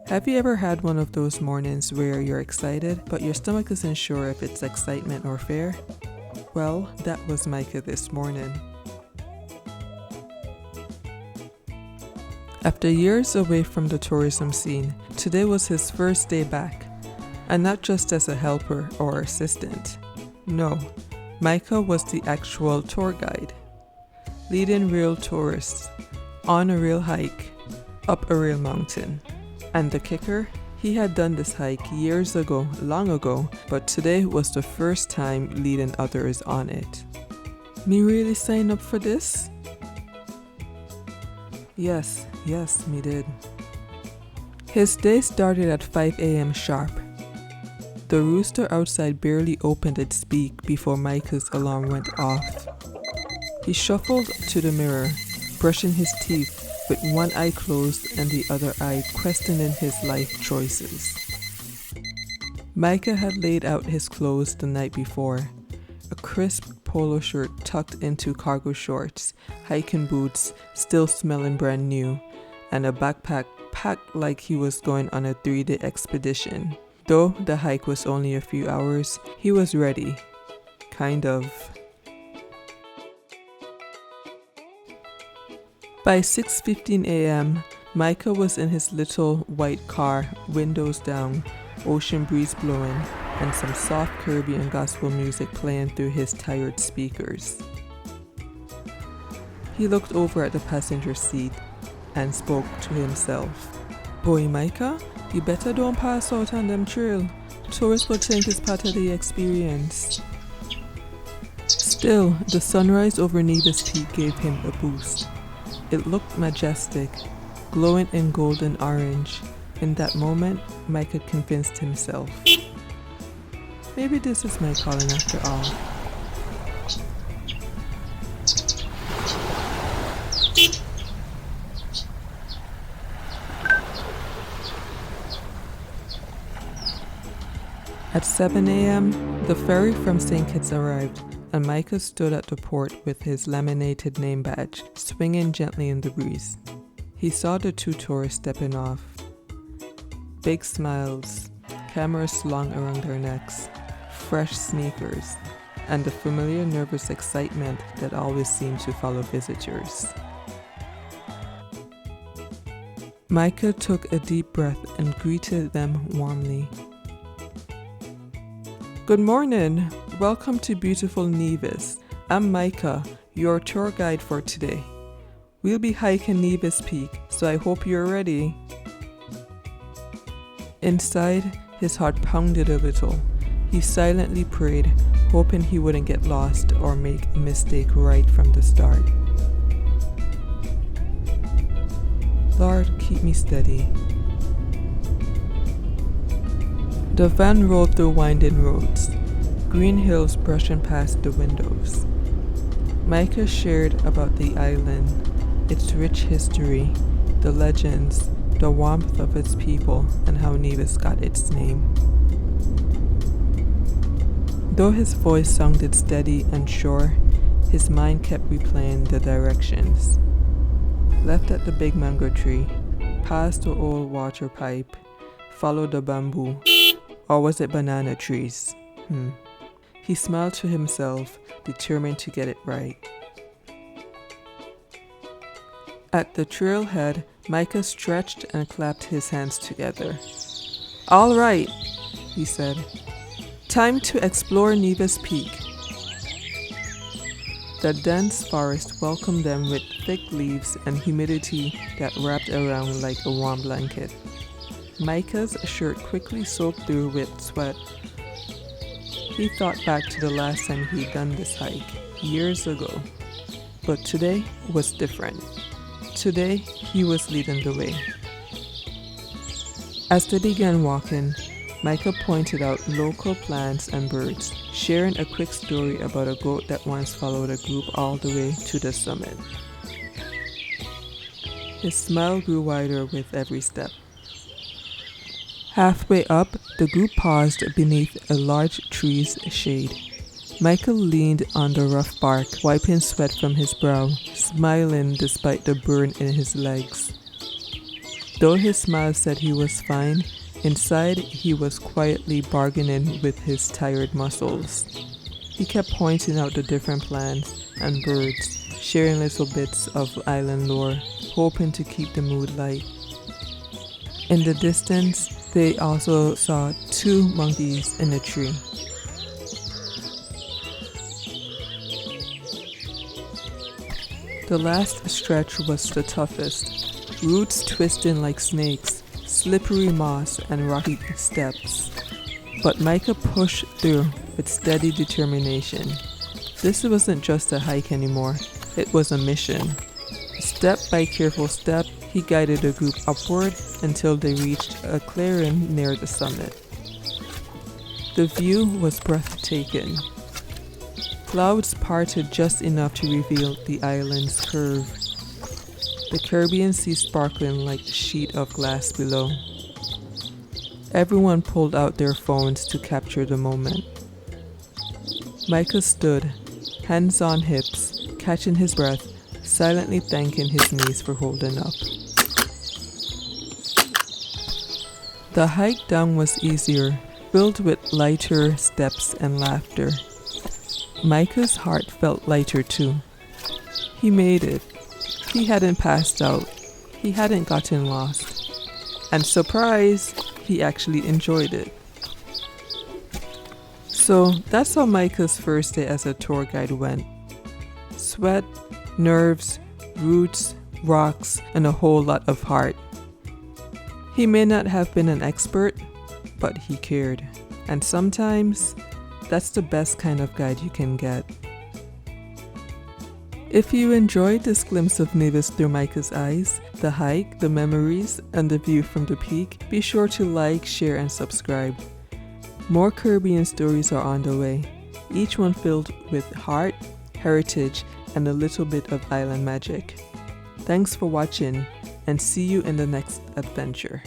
Have you ever had one of those mornings where you're excited, but your stomach isn't sure if it's excitement or fear? Well, that was Micah this morning. After years away from the tourism scene, today was his first day back. And not just as a helper or assistant. No, Micah was the actual tour guide, leading real tourists on a real hike, up a real mountain. And the kicker? He had done this hike years ago, long ago, but today was the first time leading others on it. Me really sign up for this? Yes, me did. His day started at 5 a.m. sharp. The rooster outside barely opened its beak before Micah's alarm went off. He shuffled to the mirror, brushing his teeth with one eye closed and the other eye questioning his life choices. Micah had laid out his clothes the night before. A crisp polo shirt tucked into cargo shorts, hiking boots still smelling brand new, and a backpack packed like he was going on a 3-day expedition. Though the hike was only a few hours, he was ready. Kind of. By 6:15 a.m., Micah was in his little white car, windows down, ocean breeze blowing, and some soft Caribbean gospel music playing through his tired speakers. He looked over at the passenger seat and spoke to himself. Boy, Micah, you better don't pass out on them trail. Tourists will think it's part of the experience. Still, the sunrise over Nevis Peak gave him a boost. It looked majestic, glowing in golden orange. In that moment, Micah convinced himself. Maybe this is my calling after all. At 7 a.m., the ferry from St. Kitts arrived, and Micah stood at the port with his laminated name badge, swinging gently in the breeze. He saw the two tourists stepping off. Big smiles, cameras slung around their necks, fresh sneakers, and the familiar nervous excitement that always seemed to follow visitors. Micah took a deep breath and greeted them warmly. Good morning. Welcome to beautiful Nevis. I'm Micah, your tour guide for today. We'll be hiking Nevis Peak, so I hope you're ready. Inside, his heart pounded a little. He silently prayed, hoping he wouldn't get lost or make a mistake right from the start. Lord, keep me steady. The van rolled through winding roads, green hills brushing past the windows. Micah shared about the island, its rich history, the legends, the warmth of its people, and how Nevis got its name. Though his voice sounded steady and sure, his mind kept replaying the directions. Left at the big mango tree, past the old water pipe, followed the bamboo. Or was it banana trees? He smiled to himself, determined to get it right. At the trailhead, Micah stretched and clapped his hands together. All right, he said. Time to explore Nevis Peak. The dense forest welcomed them with thick leaves and humidity that wrapped around like a warm blanket. Micah's shirt quickly soaked through with sweat. He thought back to the last time he'd done this hike, years ago. But today was different. Today, he was leading the way. As they began walking, Micah pointed out local plants and birds, sharing a quick story about a goat that once followed a group all the way to the summit. His smile grew wider with every step. Halfway up, the group paused beneath a large tree's shade. Michael leaned on the rough bark, wiping sweat from his brow, smiling despite the burn in his legs. Though his smile said he was fine, inside he was quietly bargaining with his tired muscles. He kept pointing out the different plants and birds, sharing little bits of island lore, hoping to keep the mood light. In the distance, they also saw 2 monkeys in a tree. The last stretch was the toughest, roots twisting like snakes, slippery moss and rocky steps. But Micah pushed through with steady determination. This wasn't just a hike anymore, it was a mission. Step by careful step, he guided the group upward until they reached a clearing near the summit. The view was breathtaking. Clouds parted just enough to reveal the island's curve, the Caribbean Sea sparkling like a sheet of glass below. Everyone pulled out their phones to capture the moment. Micah stood, hands on hips, catching his breath, silently thanking his knees for holding up. The hike down was easier, filled with lighter steps and laughter. Micah's heart felt lighter too. He made it. He hadn't passed out. He hadn't gotten lost. And surprise, he actually enjoyed it. So that's how Micah's first day as a tour guide went. Sweat, nerves, roots, rocks, and a whole lot of heart. He may not have been an expert, but he cared. And sometimes, that's the best kind of guide you can get. If you enjoyed this glimpse of Nevis through Micah's eyes, the hike, the memories, and the view from the peak, be sure to like, share, and subscribe. More Caribbean stories are on the way, each one filled with heart, heritage, and a little bit of island magic. Thanks for watching, and see you in the next adventure.